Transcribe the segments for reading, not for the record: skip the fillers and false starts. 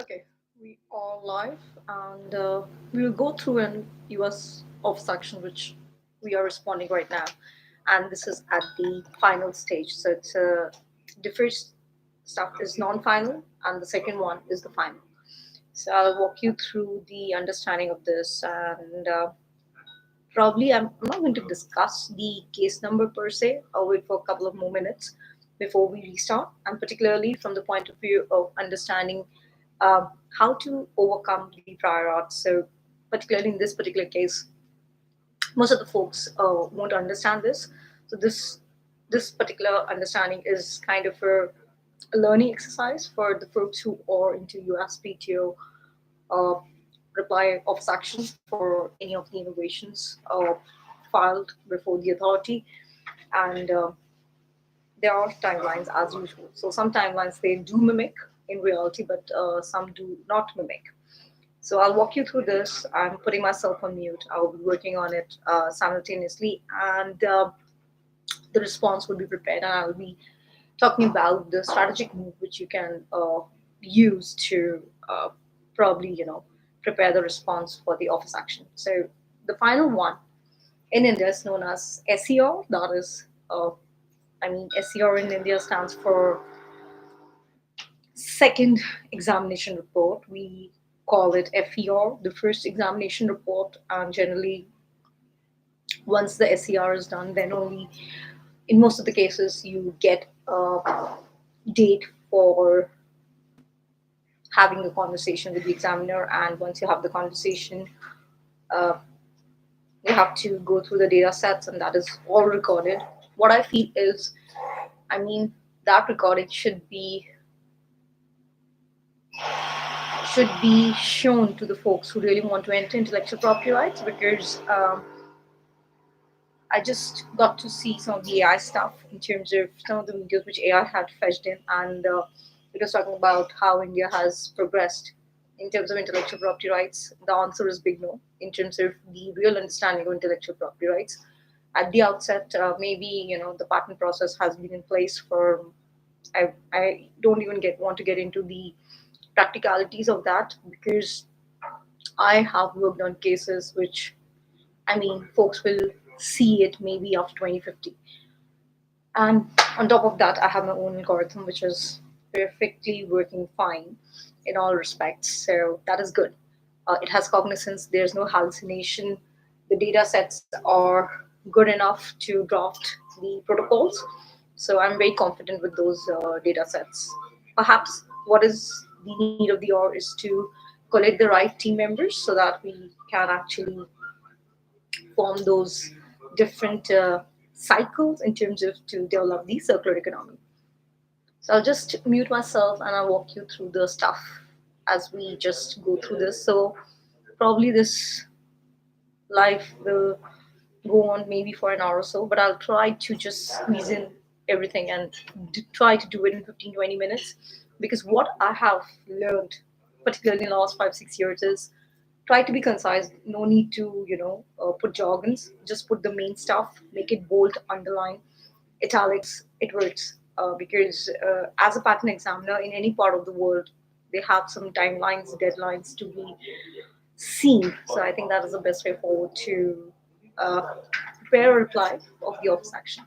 Okay, we are live and we will go through an US of section which we are responding right now. And this is at the final stage. So it's the first stuff is non-final and the second one is the final. So I'll walk you through the understanding of this and probably I'm not going to discuss the case number per se. I'll wait for a couple of more minutes before we restart, and particularly from the point of view of understanding um, how to overcome the prior art. So, particularly in this particular case, most of the folks won't understand this. So, this particular understanding is kind of a learning exercise for the folks who are into USPTO uh, reply of action for any of the innovations filed before the authority. And there are timelines as usual. So some timelines they do mimic in reality, but some do not mimic. So I'll walk you through this. I'm putting myself on mute. I'll be working on it simultaneously, and the response will be prepared, and I'll be talking about the strategic move which you can use to probably prepare the response for the office action. So the final one in India is known as SER. That is, SER in India stands for second examination report. We call it FER, the first examination report, and generally once the SER is done, then only in most of the cases you get a date for having a conversation with the examiner. And once you have the conversation, uh, you have to go through the data sets, and that is all recorded. What I feel is, I mean, that recording should be shown to the folks who really want to enter intellectual property rights, because I just got to see some of the AI stuff in terms of some of the videos which AI had fetched in, and it was talking about how India has progressed in terms of intellectual property rights. The answer is big no in terms of the real understanding of intellectual property rights. At the outset, maybe the patent process has been in place for. I don't even get want to get into the practicalities of that, because I have worked on cases which, I mean, folks will see it maybe after 2050. And on top of that, I have my own algorithm, which is perfectly working fine in all respects. So that is good. It has cognizance, there's no hallucination. The data sets are good enough to draft the protocols. So I'm very confident with those data sets. Perhaps what is the need of the hour is to collect the right team members so that we can actually form those different cycles in terms of to develop the circular economy. So I'll just mute myself and I'll walk you through the stuff as we just go through this. So probably this live will go on maybe for an hour or so, but I'll try to just squeeze in everything and try to do it in 15, 20 minutes. Because what I have learned, particularly in the last 5, 6 years, is try to be concise. No need to, put jargons. Just put the main stuff, make it bold, underline, italics. It works. Because as a patent examiner in any part of the world, they have some timelines, deadlines to be seen. So I think that is the best way forward to uh, prepare a reply of the office action.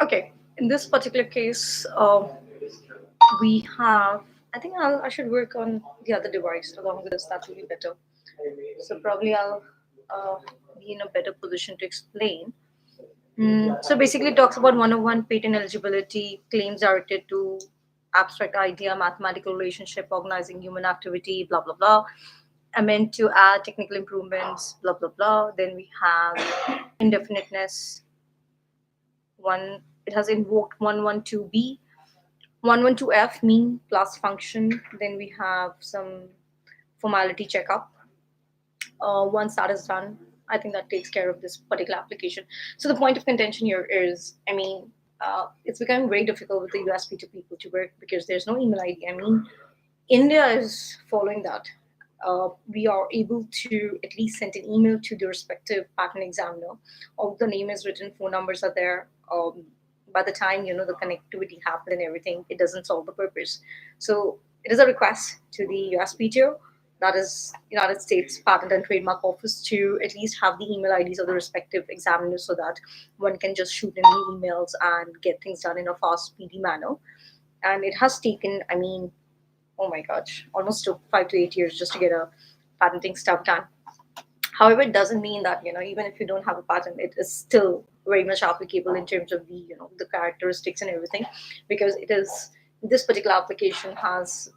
Okay, in this particular case, we have. I think I should work on the other device along with this. That will be better. So probably I'll uh, be in a better position to explain. So basically, it talks about 101 patent eligibility claims directed to abstract idea, mathematical relationship, organizing human activity, blah blah blah. I meant to add technical improvements, blah blah blah. Then we have indefiniteness. One it has invoked 112b, 112f mean plus function. Then we have some formality checkup. Once that is done, I think that takes care of this particular application. So the point of contention here is, I mean, it's becoming very difficult with the USPTO people to work because there's no email ID. I mean, India is following that. We are able to at least send an email to the respective patent examiner. All the name is written, phone numbers are there. By the time the connectivity happens and everything, it doesn't solve the purpose. So it is a request to the USPTO, that is United States Patent and Trademark Office, to at least have the email IDs of the respective examiners so that one can just shoot in the emails and get things done in a fast, speedy manner. And it has taken, I mean, oh my gosh, almost took 5 to 8 years just to get a patenting stuff done. However, it doesn't mean that even if you don't have a patent, it is still very much applicable in terms of the characteristics and everything, because it is this particular application has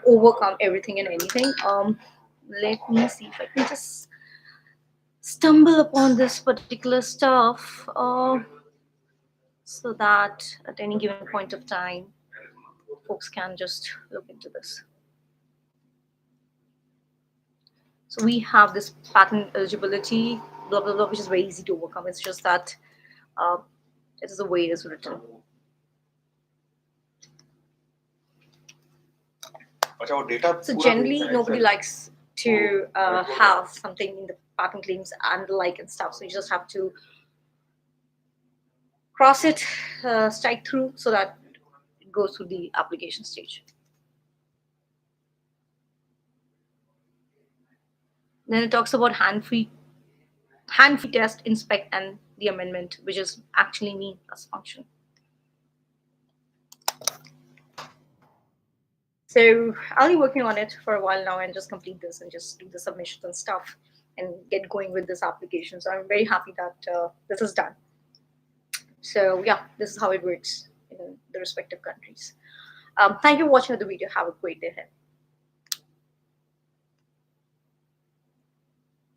overcome everything and anything. Let me see if I can just stumble upon this particular stuff, so that at any given point of time, folks can just look into this. So we have this patent eligibility, blah blah blah, which is very easy to overcome. It's just that uh, it is the way it is written. So generally, nobody likes to have something in the patent claims and the like and stuff. So you just have to cross it, strike through, so that it goes through the application stage. Then it talks about hand-free test, inspect, and the amendment, which is actually mean plus function. So I'll be working on it for a while now and just complete this and just do the submissions and stuff and get going with this application. So I'm very happy that this is done. So yeah, this is how it works in the respective countries. Thank you for watching the video. Have a great day ahead.